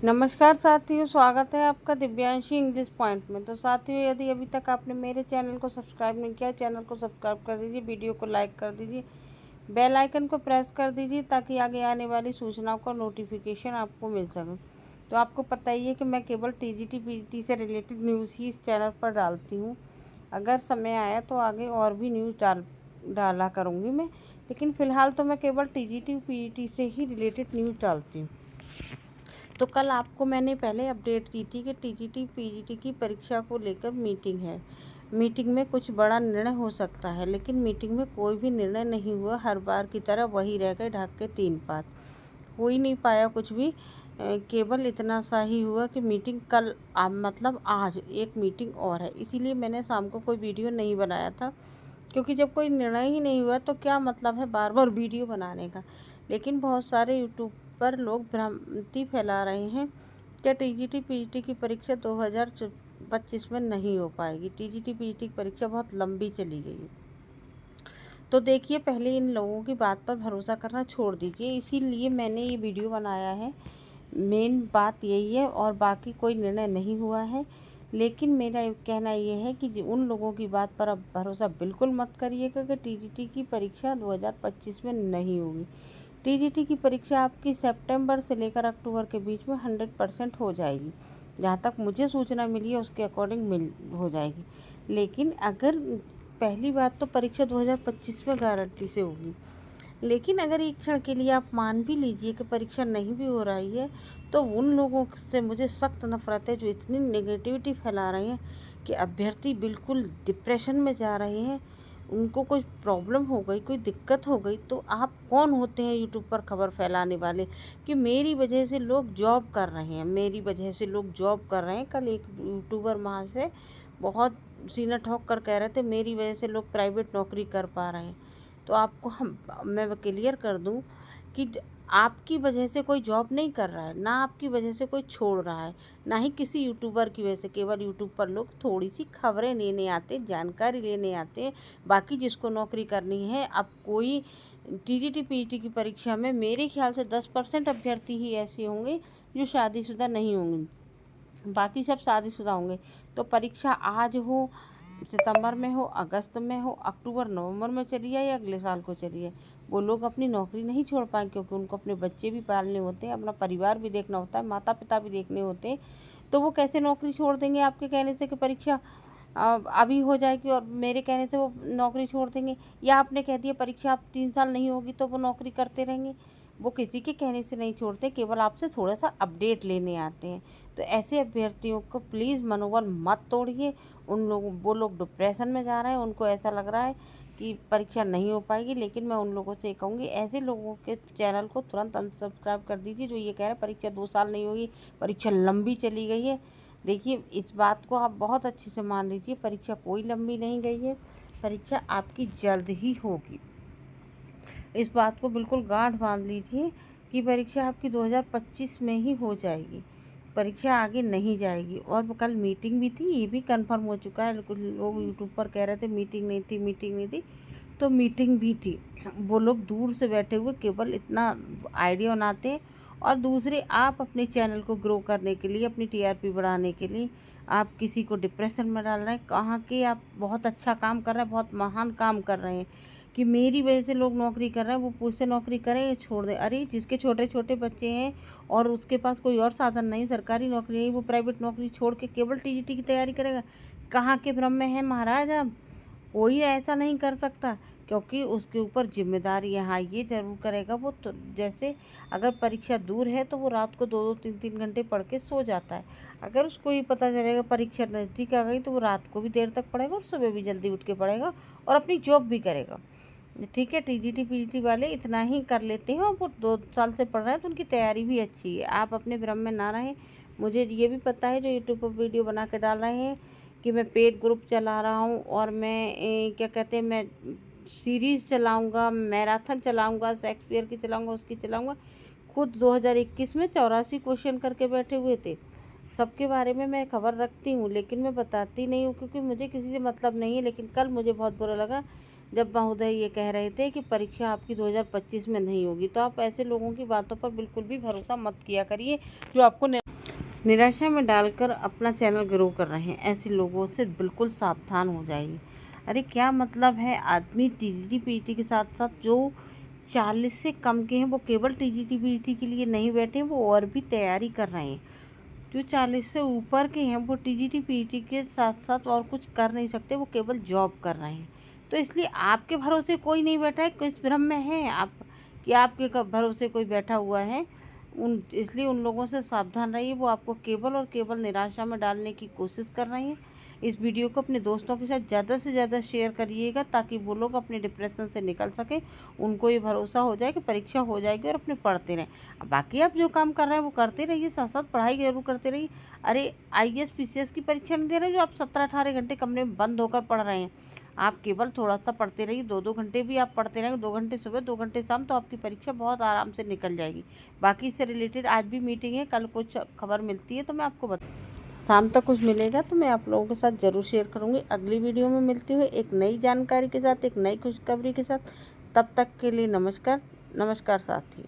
नमस्कार साथियों, स्वागत है आपका दिव्यांशी इंग्लिश पॉइंट में। तो साथियों, यदि अभी तक आपने मेरे चैनल को सब्सक्राइब नहीं किया, चैनल को सब्सक्राइब कर दीजिए, वीडियो को लाइक कर दीजिए, बेल आइकन को प्रेस कर दीजिए ताकि आगे आने वाली सूचनाओं का नोटिफिकेशन आपको मिल सके। तो आपको पता ही है कि मैं केवल टीजीटी पीजीटी से रिलेटेड न्यूज़ ही इस चैनल पर डालती हूँ। अगर समय आया तो आगे और भी न्यूज़ डाला करूँगी मैं, लेकिन फ़िलहाल तो मैं केवल टीजीटी पीजीटी से ही रिलेटेड न्यूज़ डालती हूँ। तो कल आपको मैंने पहले अपडेट दी थी कि टीजीटी पीजीटी की परीक्षा को लेकर मीटिंग है। मीटिंग में कुछ बड़ा निर्णय हो सकता है, लेकिन मीटिंग में कोई भी निर्णय नहीं हुआ। हर बार की तरह वही रह गए ढक के 3 पात। हो ही नहीं पाया कुछ भी। केवल इतना सा ही हुआ कि मीटिंग कल मतलब आज एक मीटिंग और है, इसीलिए मैंने शाम को कोई वीडियो नहीं बनाया था, क्योंकि जब कोई निर्णय ही नहीं हुआ तो क्या मतलब है बार बार वीडियो बनाने का। लेकिन बहुत सारे यूट्यूब पर लोग भ्रांति फैला रहे हैं कि टीजीटी पीजीटी की परीक्षा 2025 में नहीं हो पाएगी। टीजीटी पीजीटी की परीक्षा बहुत लंबी चली गई है। तो देखिए, पहले इन लोगों की बात पर भरोसा करना छोड़ दीजिए, इसीलिए मैंने ये वीडियो बनाया है। मेन बात यही है, और बाकी कोई निर्णय नहीं हुआ है। लेकिन मेरा कहना ये है कि उन लोगों की बात पर अब भरोसा बिल्कुल मत करिएगा कि टीजीटी की परीक्षा 2025 में नहीं होगी। टीजीटी की परीक्षा आपकी सितंबर से लेकर अक्टूबर के बीच में 100% हो जाएगी। जहाँ तक मुझे सूचना मिली है उसके अकॉर्डिंग हो जाएगी। लेकिन अगर पहली बात तो परीक्षा 2025 में गारंटी से होगी, लेकिन अगर एक क्षण के लिए आप मान भी लीजिए कि परीक्षा नहीं भी हो रही है, तो उन लोगों से मुझे सख्त नफरत है जो इतनी नेगेटिविटी फैला रहे हैं कि अभ्यर्थी बिल्कुल डिप्रेशन में जा रहे हैं। उनको कोई प्रॉब्लम हो गई, कोई दिक्कत हो गई, तो आप कौन होते हैं यूट्यूब पर खबर फैलाने वाले कि मेरी वजह से लोग जॉब कर रहे हैं, मेरी वजह से लोग जॉब कर रहे हैं। कल एक यूट्यूबर वहाँ से बहुत सीना ठोक कर कह रहे थे मेरी वजह से लोग प्राइवेट नौकरी कर पा रहे हैं। तो आपको मैं क्लियर कर दूं कि आपकी वजह से कोई जॉब नहीं कर रहा है, ना आपकी वजह से कोई छोड़ रहा है, ना ही किसी यूट्यूबर की वजह से। केवल यूट्यूब पर लोग थोड़ी सी खबरें लेने आते, जानकारी लेने आते। बाकी जिसको नौकरी करनी है, अब कोई टीजीटी पीजीटी की परीक्षा में मेरे ख्याल से 10% अभ्यर्थी ही ऐसे होंगे जो शादीशुदा नहीं होंगे, बाकी सब शादीशुदा होंगे। तो परीक्षा आज हो, सितंबर में हो, अगस्त में हो, अक्टूबर नवंबर में चली जाए या अगले साल को चली जाए, वो लोग अपनी नौकरी नहीं छोड़ पाए, क्योंकि उनको अपने बच्चे भी पालने होते हैं, अपना परिवार भी देखना होता है, माता पिता भी देखने होते हैं। तो वो कैसे नौकरी छोड़ देंगे आपके कहने से कि परीक्षा अभी हो जाएगी और मेरे कहने से वो नौकरी छोड़ देंगे? या आपने कह दिया परीक्षा अब 3 साल नहीं होगी तो वो नौकरी करते रहेंगे? वो किसी के कहने से नहीं छोड़ते, केवल आपसे थोड़ा सा अपडेट लेने आते हैं। तो ऐसे अभ्यर्थियों को प्लीज़ मनोबल मत तोड़िए। वो लोग डिप्रेशन में जा रहे हैं, उनको ऐसा लग रहा है कि परीक्षा नहीं हो पाएगी। लेकिन मैं उन लोगों से कहूँगी, ऐसे लोगों के चैनल को तुरंत अनसब्सक्राइब कर दीजिए जो ये कह रहे हैं परीक्षा 2 साल नहीं होगी, परीक्षा लंबी चली गई है। देखिए, इस बात को आप बहुत अच्छे से मान लीजिए, परीक्षा कोई लंबी नहीं गई है, परीक्षा आपकी जल्द ही होगी। इस बात को बिल्कुल गांठ बांध लीजिए कि परीक्षा आपकी 2025 में ही हो जाएगी, परीक्षा आगे नहीं जाएगी। और कल मीटिंग भी थी, ये भी कंफर्म हो चुका है। कुछ लोग यूट्यूब पर कह रहे थे मीटिंग नहीं थी, मीटिंग नहीं थी, तो मीटिंग भी थी। वो लोग दूर से बैठे हुए केवल इतना आइडिया बनाते हैं। और दूसरे, आप अपने चैनल को ग्रो करने के लिए, अपनी टीआरपी बढ़ाने के लिए आप किसी को डिप्रेशन में डाल रहे हैं। कहाँ के आप बहुत अच्छा काम कर रहे हैं, बहुत महान काम कर रहे हैं कि मेरी वजह से लोग नौकरी कर रहे हैं, वो पूछते नौकरी करें या छोड़ दें। अरे, जिसके छोटे छोटे बच्चे हैं और उसके पास कोई और साधन नहीं, सरकारी नौकरी नहीं, वो प्राइवेट नौकरी छोड़ के केवल टीजीटी की तैयारी करेगा? कहाँ के भ्रम में है महाराज आप? कोई ऐसा नहीं कर सकता, क्योंकि उसके ऊपर जिम्मेदारी है। हाँ, ये ज़रूर करेगा वो, तो जैसे अगर परीक्षा दूर है तो वो रात को 2-2 3-3 घंटे पढ़ के सो जाता है। अगर उसको ये पता चलेगा परीक्षा नज़दीक आ गई तो वो रात को भी देर तक पढ़ेगा और सुबह भी जल्दी उठ के पढ़ेगा और अपनी जॉब भी करेगा। ठीक है, टीजीटी पीजीटी वाले इतना ही कर लेते हैं और वो 2 साल से पढ़ रहे हैं तो उनकी तैयारी भी अच्छी है। आप अपने भ्रम में ना रहें। मुझे ये भी पता है जो यूट्यूब पर वीडियो बना के डाल रहे हैं कि मैं पेड ग्रुप चला रहा हूँ और मैं क्या कहते हैं, मैं सीरीज़ चलाऊँगा, मैराथन चलाऊँगा, शेक्सपियर की चलाऊँगा, उसकी चलाऊँगा। खुद 2021 में 84 क्वेश्चन करके बैठे हुए थे। सबके बारे में मैं खबर रखती हूँ, लेकिन मैं बताती नहीं हूँ क्योंकि मुझे किसी से मतलब नहीं है। लेकिन कल मुझे बहुत बुरा लगा जब महोदय ये कह रहे थे कि परीक्षा आपकी 2025 में नहीं होगी। तो आप ऐसे लोगों की बातों पर बिल्कुल भी भरोसा मत किया करिए जो आपको निराशा में डालकर अपना चैनल ग्रो कर रहे हैं। ऐसे लोगों से बिल्कुल सावधान हो जाइए। अरे क्या मतलब है, आदमी टीजीटी पीटी के साथ साथ जो 40 से कम के हैं वो केवल टीजीटी पीटी के लिए नहीं बैठे, वो और भी तैयारी कर रहे हैं। जो 40 से ऊपर के हैं वो टीजीटी पीटी के साथ साथ और कुछ कर नहीं सकते, वो केवल जॉब कर रहे हैं। तो इसलिए आपके भरोसे कोई नहीं बैठा है, किस भ्रम में हैं आप कि आपके भरोसे कोई बैठा हुआ है। इसलिए उन लोगों से सावधान रहिए, वो आपको केवल और केवल निराशा में डालने की कोशिश कर रहे हैं। इस वीडियो को अपने दोस्तों के साथ ज़्यादा से ज़्यादा शेयर करिएगा ताकि वो लोग अपने डिप्रेशन से निकल सकें, उनको ये भरोसा हो जाए कि परीक्षा हो जाएगी और अपने पढ़ते रहें। बाकी आप जो काम कर रहे हैं वो करते रहिए, साथ साथ पढ़ाई जरूर करते रहिए। अरे IAS PCS की परीक्षा नहीं दे रहे जो आप 17-18 घंटे कमरे में बंद होकर पढ़ रहे हैं। आप केवल थोड़ा सा पढ़ते रहिए, 2-2 घंटे भी आप पढ़ते रहेंगे, 2 घंटे सुबह 2 घंटे शाम, तो आपकी परीक्षा बहुत आराम से निकल जाएगी। बाकी इससे रिलेटेड आज भी मीटिंग है, कल कुछ खबर मिलती है तो मैं आपको शाम तक कुछ मिलेगा तो मैं आप लोगों के साथ ज़रूर शेयर करूँगी। अगली वीडियो में मिलती हुई एक नई जानकारी के साथ, एक नई खुशखबरी के साथ। तब तक के लिए नमस्कार। नमस्कार साथियों।